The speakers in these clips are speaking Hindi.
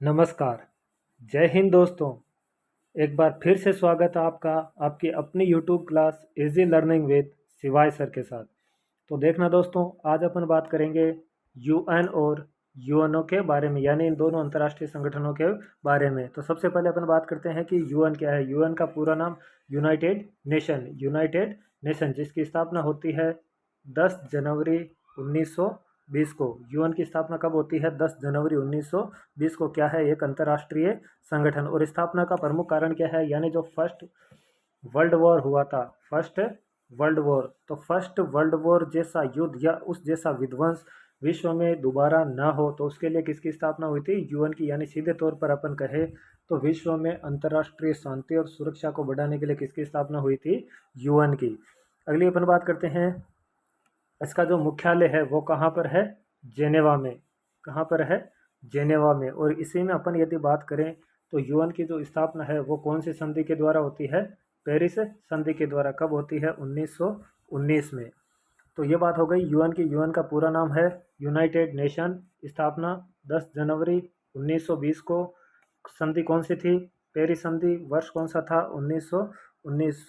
नमस्कार। जय हिंद दोस्तों। एक बार फिर से स्वागत है आपका आपकी अपनी YouTube class easy learning with शिवाय सर के साथ। तो देखना दोस्तों, आज अपन बात करेंगे यूएन और यूएनओ के बारे में, यानी इन दोनों अंतर्राष्ट्रीय संगठनों के बारे में। तो सबसे पहले अपन बात करते हैं कि यूएन क्या है। यूएन का पूरा नाम यूनाइटेड नेशन, जिसकी स्थापना होती है 10 जनवरी 1920 को। यूएन की स्थापना कब होती है? 10 जनवरी 1920 को। क्या है? एक अंतर्राष्ट्रीय संगठन। और स्थापना का प्रमुख कारण क्या है? यानी जो फर्स्ट वर्ल्ड वॉर हुआ था, फर्स्ट वर्ल्ड वॉर, तो फर्स्ट वर्ल्ड वॉर जैसा युद्ध या उस जैसा विध्वंस विश्व में दोबारा ना हो, तो उसके लिए किसकी स्थापना हुई थी? यूएन की। यानी सीधे तौर पर अपन कहे तो विश्व में अंतर्राष्ट्रीय शांति और सुरक्षा को बढ़ाने के लिए किसकी स्थापना हुई थी? यूएन की। अगली अपन बात करते हैं, इसका जो मुख्यालय है वो कहाँ पर है? जेनेवा में। कहाँ पर है? जेनेवा में। और इसी में अपन यदि बात करें तो यूएन की जो स्थापना है वो कौन सी संधि के द्वारा होती है? पेरिस संधि के द्वारा। कब होती है? 1919 में। तो ये बात हो गई यूएन की। यूएन का पूरा नाम है यूनाइटेड नेशन। स्थापना 10 जनवरी 1920 को। संधि कौन सी थी? पेरिस संधि। वर्ष कौन सा था? 1919।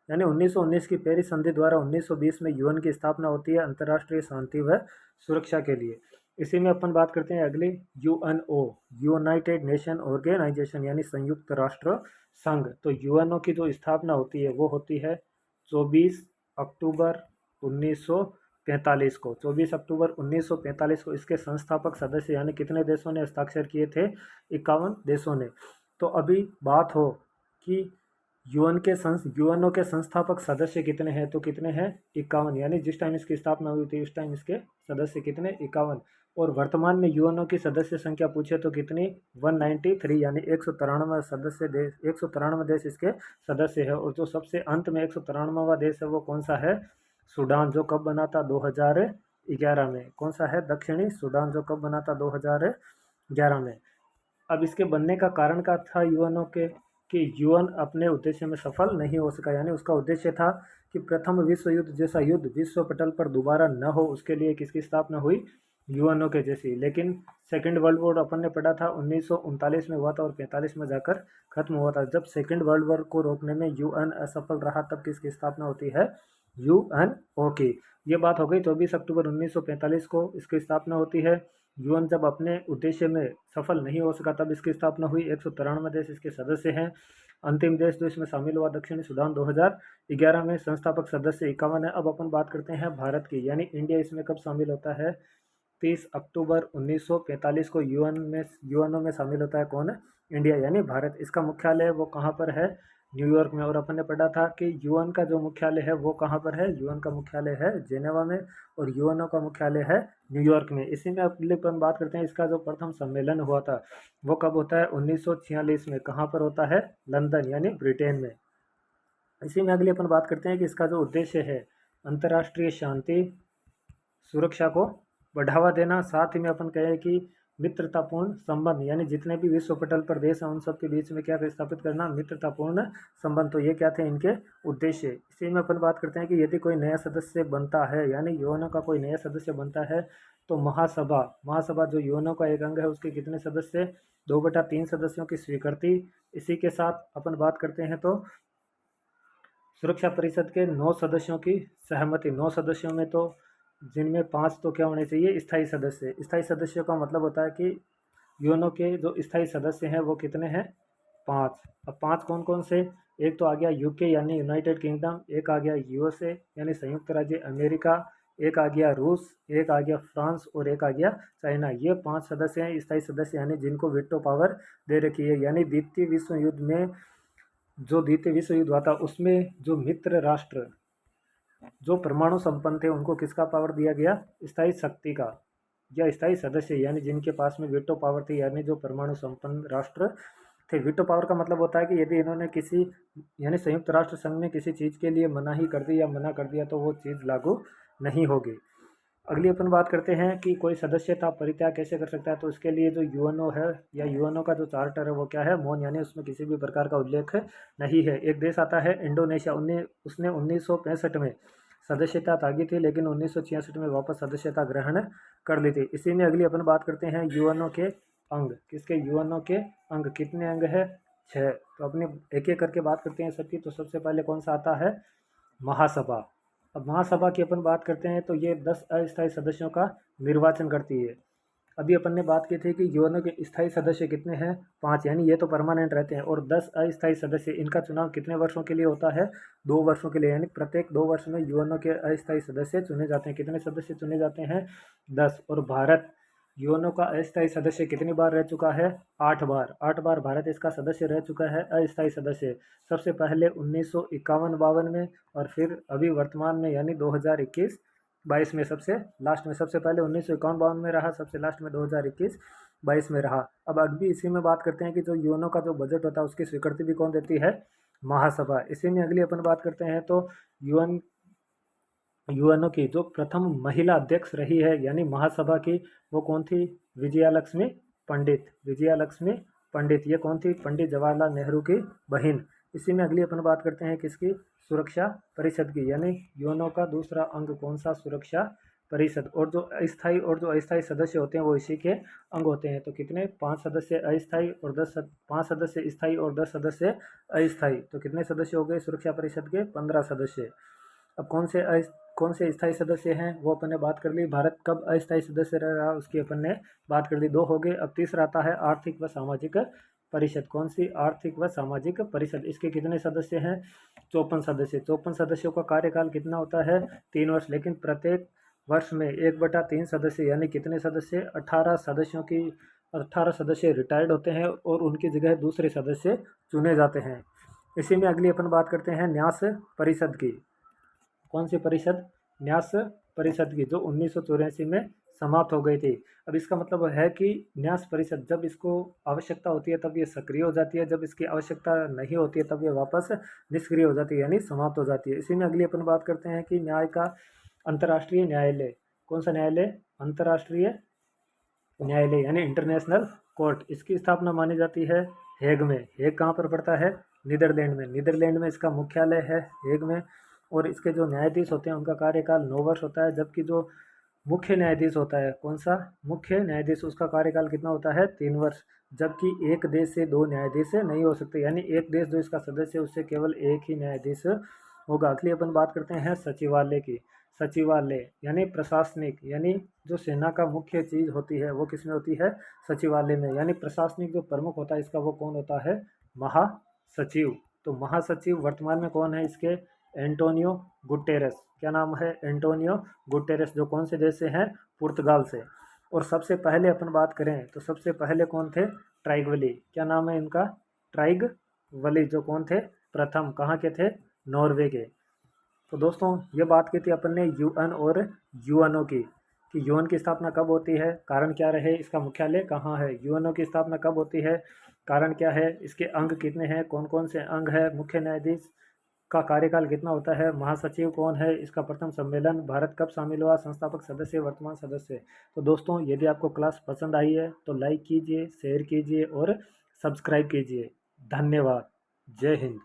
यानी 1919 की पेरिस संधि द्वारा 1920 में यूएन की स्थापना होती है अंतर्राष्ट्रीय शांति व सुरक्षा के लिए। इसी में अपन बात करते हैं अगली, यूएनओ, यूनाइटेड नेशन ऑर्गेनाइजेशन, यानी संयुक्त राष्ट्र संघ। तो यूएनओ की जो स्थापना होती है वो होती है 24 अक्टूबर 1945 को। 24 अक्टूबर 1945 को इसके संस्थापक सदस्य यानी कितने देशों ने हस्ताक्षर किए थे? 51 देशों ने। तो अभी बात हो कि यूएनओ के संस्थापक सदस्य कितने हैं, तो कितने हैं? 51। यानी जिस टाइम इसकी स्थापना हुई थी उस टाइम इसके सदस्य कितने? 51। और वर्तमान में यूएनओ की सदस्य संख्या पूछे तो कितनी? 193, यानी 193 सदस्य देश, 193 देश इसके सदस्य है। और जो सबसे अंत में 193वां देश है वो कौन सा है? सूडान, जो कब बना था? 2011 में। कौन सा है? दक्षिणी सूडान, जो कब बना था? 2011 में। अब इसके बनने का कारण क्या था यूएनओ के? कि यूएन अपने उद्देश्य में सफल नहीं हो सका। यानी उसका उद्देश्य था कि प्रथम विश्व युद्ध जैसा युद्ध विश्व पटल पर दोबारा न हो, उसके लिए किसकी स्थापना हुई? यूएनओ के जैसी। लेकिन सेकेंड वर्ल्ड वॉर अपन ने पढ़ा था 1939 में हुआ था और 45 में जाकर खत्म हुआ था। जब सेकेंड वर्ल्ड वॉर को रोकने में यूएन असफल रहा तब किसकी स्थापना होती है? यूएनओ की। ये बात हो गई 24 अक्टूबर 1945 को इसकी स्थापना होती है। यूएन जब अपने उद्देश्य में सफल नहीं हो सका तब इसकी स्थापना हुई। 193 देश इसके सदस्य हैं। अंतिम देश जो इसमें शामिल हुआ दक्षिणी सूडान 2011 में। संस्थापक सदस्य 51 है। अब अपन बात करते हैं भारत की, यानी इंडिया इसमें कब शामिल होता है? 30 अक्टूबर 1945 को यूएनओ में शामिल होता है। कौन? इंडिया, यानी भारत। इसका मुख्यालय वो कहाँ पर है? न्यूयॉर्क में। और अपन ने पढ़ा था कि यूएन का जो मुख्यालय है वो कहाँ पर है? यूएन का मुख्यालय है जेनेवा में और यूएनओ का मुख्यालय है न्यूयॉर्क में। इसी में अगले अपन बात करते हैं, इसका जो प्रथम सम्मेलन हुआ था वो कब होता है? 1946 में। कहाँ पर होता है? लंदन, यानी ब्रिटेन में। इसी में अगली अपन बात करते हैं कि इसका जो उद्देश्य है अंतर्राष्ट्रीय शांति सुरक्षा को बढ़ावा देना, साथ ही में अपन कहें कि मित्रतापूर्ण संबंध, यानी जितने भी विश्व पटल पर देश हैं उन सब के बीच में क्या स्थापित करना? मित्रतापूर्ण संबंध। तो ये क्या थे इनके उद्देश्य। इसी में अपन बात करते हैं कि यदि कोई नया सदस्य बनता है, यानी यूएनओ का कोई नया सदस्य बनता है, तो महासभा जो यूएनओ का एक अंग है उसके कितने सदस्य? 2/3 सदस्यों की स्वीकृति। इसी के साथ अपन बात करते हैं तो सुरक्षा परिषद के 9 सदस्यों की सहमति। 9 सदस्यों में तो जिनमें 5 तो क्या होने चाहिए? स्थायी सदस्य। स्थायी सदस्यों का मतलब होता है कि यूएनओ के जो स्थायी सदस्य हैं वो कितने हैं? 5। अब 5 कौन कौन से? एक तो आ गया यूके यानी यूनाइटेड किंगडम, एक आ गया यूएसए यानी संयुक्त राज्य अमेरिका, एक आ गया रूस, एक आ गया फ्रांस और एक आ गया चाइना। ये 5 सदस्य हैं स्थायी सदस्य, यानी जिनको वीटो पावर दे रखी है। यानी द्वितीय विश्व युद्ध हुआ था उसमें जो मित्र राष्ट्र जो परमाणु संपन्न थे उनको किसका पावर दिया गया? स्थायी शक्ति का, या स्थायी सदस्य, यानी जिनके पास में वीटो पावर थी, यानी जो परमाणु संपन्न राष्ट्र थे। वीटो पावर का मतलब होता है कि यदि इन्होंने किसी, यानी संयुक्त राष्ट्र संघ ने किसी चीज़ के लिए मना ही कर दी या मना कर दिया तो वो चीज़ लागू नहीं होगी। अगली अपन बात करते हैं कि कोई सदस्यता परित्याग कैसे कर सकता है। तो इसके लिए जो यूएनओ है या यूएनओ का जो चार्टर है वो क्या है? मौन, यानी उसमें किसी भी प्रकार का उल्लेख नहीं है। एक देश आता है इंडोनेशिया, उसने 1965 में सदस्यता तागी थी लेकिन 1966 में वापस सदस्यता ग्रहण कर ली थी। इसी में अगली अपन बात करते हैं यूएनओ के अंग, किसके, यूएनओ के अंग, कितने अंग है, 6। तो अपने एक एक करके बात करते हैं सबकी। तो सबसे पहले कौन सा आता है, महासभा। अब महासभा की अपन बात करते हैं तो ये 10 अस्थायी सदस्यों का निर्वाचन करती है। अभी अपन ने बात की थी कि यूएनओ के स्थायी सदस्य कितने हैं, 5, यानी ये तो परमानेंट रहते हैं। और 10 अस्थायी सदस्य, इनका चुनाव कितने वर्षों के लिए होता है, 2 वर्षों के लिए, यानी प्रत्येक 2 वर्ष में यूएनओ के अस्थायी सदस्य चुने जाते हैं। कितने सदस्य चुने जाते हैं, 10। और भारत यूएनओ का अस्थायी सदस्य कितनी बार रह चुका है, 8 बार। 8 बार भारत इसका सदस्य रह चुका है, अस्थायी सदस्य। सबसे पहले 1951-52 में, और फिर अभी वर्तमान में यानी 2021-22 में, सबसे लास्ट में। सबसे पहले 1951-52 में रहा, सबसे लास्ट में 2021-22 में रहा। अब अभी इसी में बात करते हैं कि जो यूएनओ का जो बजट होता है उसकी स्वीकृति भी कौन देती है, महासभा। इसी में अगली अपन बात करते हैं तो यूएनओ की जो प्रथम महिला अध्यक्ष रही है यानी महासभा की, वो कौन थी, विजयालक्ष्मी पंडित। विजयालक्ष्मी पंडित, ये कौन थी, पंडित जवाहरलाल नेहरू की बहन। इसी में अगली अपन बात करते हैं किसकी, सुरक्षा परिषद की, यानी यूएनओ का दूसरा अंग कौन सा, सुरक्षा परिषद। और जो अस्थायी और जो अस्थायी सदस्य होते हैं वो इसी के अंग होते हैं। तो कितने, 5 सदस्य अस्थायी और 5 सदस्य स्थायी और 10 सदस्य अस्थायी। तो कितने सदस्य हो गए सुरक्षा परिषद के, 15 सदस्य। अब कौन से स्थायी सदस्य हैं वो अपन ने बात कर ली। भारत कब अस्थायी सदस्य रहा उसकी अपन ने बात कर ली, 2 हो गए। अब तीसरा आता है आर्थिक व सामाजिक परिषद। कौन सी, आर्थिक व सामाजिक परिषद। इसके कितने सदस्य हैं, 54 सदस्य। 54 सदस्यों का कार्यकाल कितना होता है, 3 वर्ष। लेकिन प्रत्येक वर्ष में 1/3 सदस्य, यानी कितने सदस्य, 18 सदस्यों की 18 सदस्य रिटायर्ड होते हैं और उनकी जगह दूसरे सदस्य चुने जाते हैं। इसी में अगली अपन बात करते हैं न्यास परिषद की। कौन सी परिषद, न्यास परिषद की, जो 1984 में समाप्त हो गई थी। अब इसका मतलब है कि न्यास परिषद जब इसको आवश्यकता होती है तब ये सक्रिय हो जाती है, जब इसकी आवश्यकता नहीं होती है तब ये वापस निष्क्रिय हो जाती है, यानी समाप्त हो जाती है। इसी में अगली अपन बात करते हैं कि न्याय का अंतर्राष्ट्रीय न्यायालय। कौन सा न्यायालय, अंतर्राष्ट्रीय न्यायालय, यानी इंटरनेशनल कोर्ट। इसकी स्थापना मानी जाती है हेग में। हेग कहाँ पर पड़ता है, नीदरलैंड में। नीदरलैंड में इसका मुख्यालय है, हेग में। और इसके जो न्यायाधीश होते हैं उनका कार्यकाल 9 वर्ष होता है, जबकि जो मुख्य न्यायाधीश होता है, कौन सा, मुख्य न्यायाधीश, उसका कार्यकाल कितना होता है, 3 वर्ष। जबकि एक देश से 2 न्यायाधीश नहीं हो सकते, यानी एक देश जो इसका सदस्य है उससे केवल एक ही न्यायाधीश होगा। अगली अपन बात करते हैं सचिवालय की। सचिवालय यानी प्रशासनिक, यानी जो सेना का मुख्य चीज़ होती है वो किस में होती है, सचिवालय में। यानी प्रशासनिक जो प्रमुख होता है इसका वो कौन होता है, महासचिव। तो महासचिव वर्तमान में कौन है इसके, एंटोनियो गुटेरेस। क्या नाम है, एंटोनियो गुटेरेस, जो कौन से देश से हैं, पुर्तगाल से। और सबसे पहले अपन बात करें तो सबसे पहले कौन थे, ट्राइगवली। क्या नाम है इनका, ट्राइगवली, जो कौन थे, प्रथम, कहाँ के थे, नॉर्वे के। तो दोस्तों ये बात की थी अपन ने यूएन और यूएनओ की, कि यूएन की स्थापना कब होती है, कारण क्या रहे, इसका मुख्यालय कहाँ है। यूएनओ की स्थापना कब होती है, कारण क्या है, इसके अंग कितने हैं, कौन कौन से अंग है, मुख्य न्यायाधीश का कार्यकाल कितना होता है, महासचिव कौन है, इसका प्रथम सम्मेलन, भारत कब शामिल हुआ, संस्थापक सदस्य, वर्तमान सदस्य। तो दोस्तों यदि आपको क्लास पसंद आई है तो लाइक कीजिए, शेयर कीजिए और सब्सक्राइब कीजिए। धन्यवाद। जय हिंद।